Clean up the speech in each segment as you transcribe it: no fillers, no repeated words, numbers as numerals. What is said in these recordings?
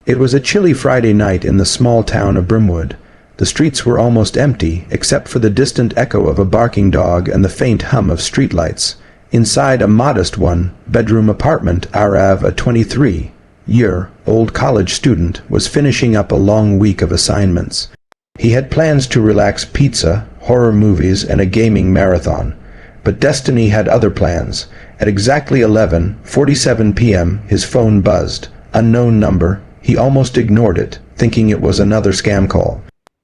It was a chilly Friday night in the small town of Brimwood. The streets were almost empty, except for the distant echo of a barking dog and the faint hum of streetlights. Inside a modest one-bedroom apartment, Aarav, a 23-year-old college student, was finishing up a long week of assignments. He had plans to relax: pizza, horror movies, and a gaming marathon. But destiny had other plans. At exactly 11:47 p.m., his phone buzzed. Unknown number. He almost ignored it, thinking it was another scam call.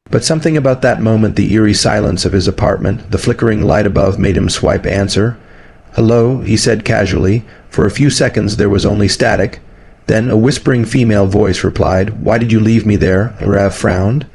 But something about that moment, the eerie silence of his apartment, the flickering light above, made him swipe answer. "Hello," he said casually. For a few seconds there was only static. Then a whispering female voice replied. "Why did you leave me there?" Aarav frowned.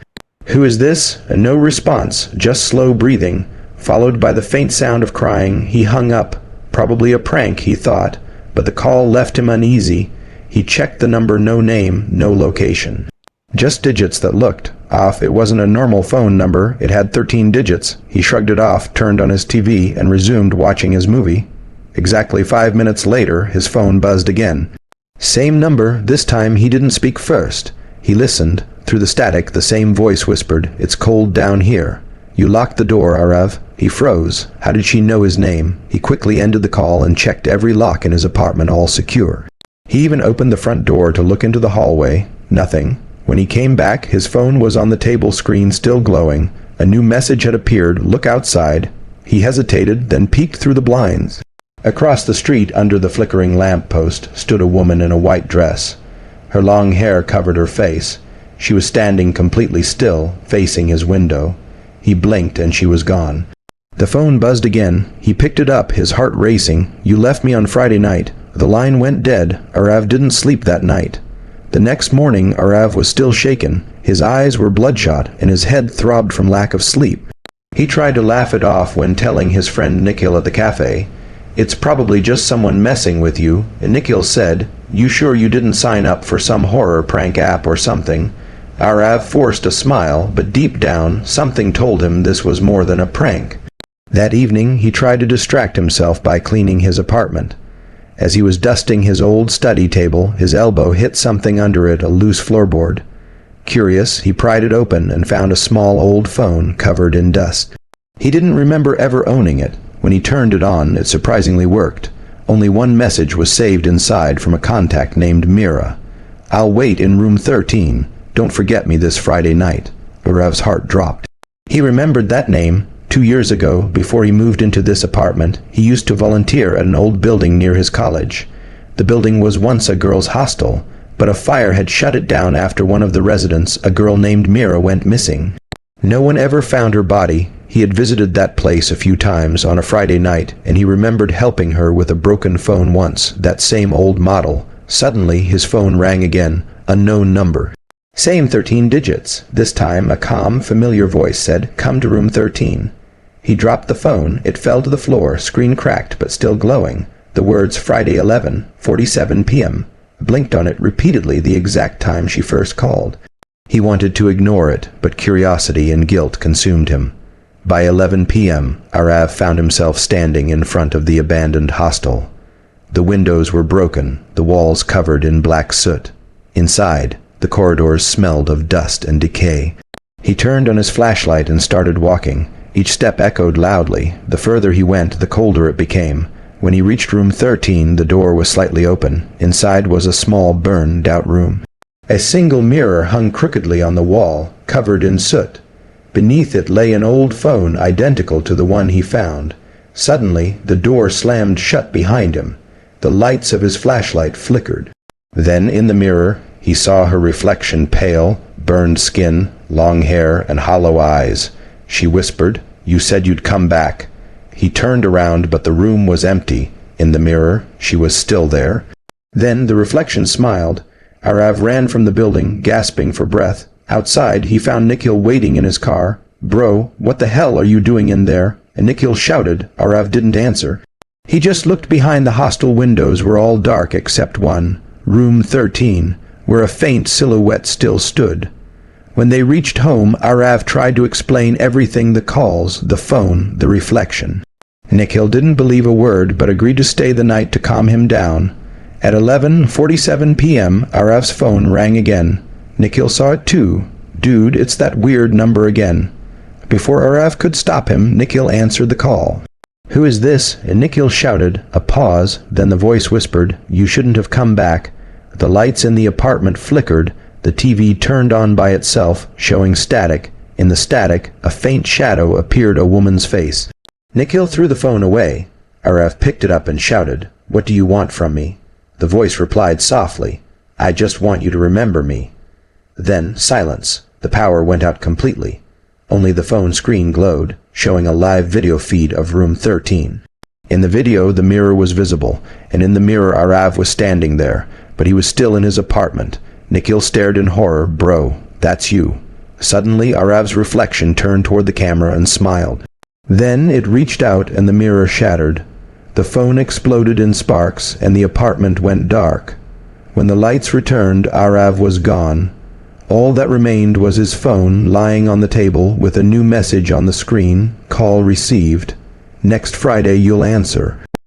"Who is this?" And no response, just slow breathing, followed by the faint sound of crying. He hung up. Probably a prank, he thought, but the call left him uneasy. He checked the number. No name, no location. Just digits that looked off. It wasn't a normal phone number. It had 13 digits. He shrugged it off, turned on his TV, and resumed watching his movie. Exactly 5 minutes later, his phone buzzed again. Same number. This time he didn't speak first. He listened. Through the static, the same voice whispered, "It's cold down here." "You locked the door, Aarav." He froze. How did she know his name? He quickly ended the call and checked every lock in his apartment, all secure. He even opened the front door to look into the hallway. Nothing. When he came back, his phone was on the table screen, still glowing. A new message had appeared. "Look outside." He hesitated, then peeked through the blinds. Across the street, under the flickering lamp post, stood a woman in a white dress. Her long hair covered her face. She was standing completely still, facing his window. He blinked and she was gone. The phone buzzed again. He picked it up, his heart racing. "You left me on Friday night." The line went dead. Aarav didn't sleep that night. The next morning, Aarav was still shaken. His eyes were bloodshot, and his head throbbed from lack of sleep. He tried to laugh it off when telling his friend Nikhil at the cafe, "It's probably just someone messing with you." And Nikhil said, "You sure you didn't sign up for some horror prank app or something?" Aarav forced a smile, but deep down, something told him this was more than a prank. That evening, he tried to distract himself by cleaning his apartment. As he was dusting his old study table, his elbow hit something under it, a loose floorboard. Curious, he pried it open and found a small old phone covered in dust. He didn't remember ever owning it. When he turned it on, it surprisingly worked. Only one message was saved inside from a contact named Mira. "I'll wait in room 13. Don't forget me this Friday night." Aarav's heart dropped. He remembered that name. 2 years ago, before he moved into this apartment, he used to volunteer at an old building near his college. The building was once a girls' hostel, but a fire had shut it down after one of the residents, a girl named Mira, went missing. No one ever found her body. He had visited that place a few times on a Friday night, and he remembered helping her with a broken phone once, that same old model. Suddenly, his phone rang again. Unknown number. Same 13 digits. This time, a calm, familiar voice said, "Come to room 13." He dropped the phone. It fell to the floor, screen cracked but still glowing. The words Friday 11:47 p.m. blinked on it repeatedly, the exact time she first called. He wanted to ignore it, but curiosity and guilt consumed him. By 11 p.m., Aarav found himself standing in front of the abandoned hostel. The windows were broken, the walls covered in black soot. Inside, the corridors smelled of dust and decay. He turned on his flashlight and started walking. Each step echoed loudly. The further he went, the colder it became. When he reached room 13, the door was slightly open. Inside was a small, burned-out room. A single mirror hung crookedly on the wall, covered in soot. Beneath it lay an old phone identical to the one he found. Suddenly, the door slammed shut behind him. The lights of his flashlight flickered. Then, in the mirror, he saw her reflection: pale, burned skin, long hair, and hollow eyes. She whispered, "You said you'd come back." He turned around, but the room was empty. In the mirror, she was still there. Then the reflection smiled. Aarav ran from the building, gasping for breath. Outside, he found Nikhil waiting in his car. "Bro, what the hell are you doing in there?" And Nikhil shouted. Aarav didn't answer. He just looked behind. The hostel windows were all dark except one, room 13, where a faint silhouette still stood. When they reached home, Aarav tried to explain everything: the calls, the phone, the reflection. Nikhil didn't believe a word, but agreed to stay the night to calm him down. At 11:47 p.m., Aarav's phone rang again. Nikhil saw it too. "Dude, it's that weird number again." Before Aarav could stop him, Nikhil answered the call. "Who is this?" And Nikhil shouted. A pause, then the voice whispered, "You shouldn't have come back." The lights in the apartment flickered. The TV turned on by itself, showing static. In the static, a faint shadow appeared a woman's face. Nikhil threw the phone away. Aarav picked it up and shouted, "What do you want from me?" The voice replied softly, "I just want you to remember me." Then silence. The power went out completely. Only the phone screen glowed, showing a live video feed of room 13. In the video, the mirror was visible, and in the mirror Aarav was standing there, but he was still in his apartment. Nikhil stared in horror. "Bro, that's you." Suddenly, Aarav's reflection turned toward the camera and smiled. Then it reached out and the mirror shattered. The phone exploded in sparks, and the apartment went dark. When the lights returned, Aarav was gone. All that remained was his phone lying on the table with a new message on the screen, "Call received. Next Friday you'll answer."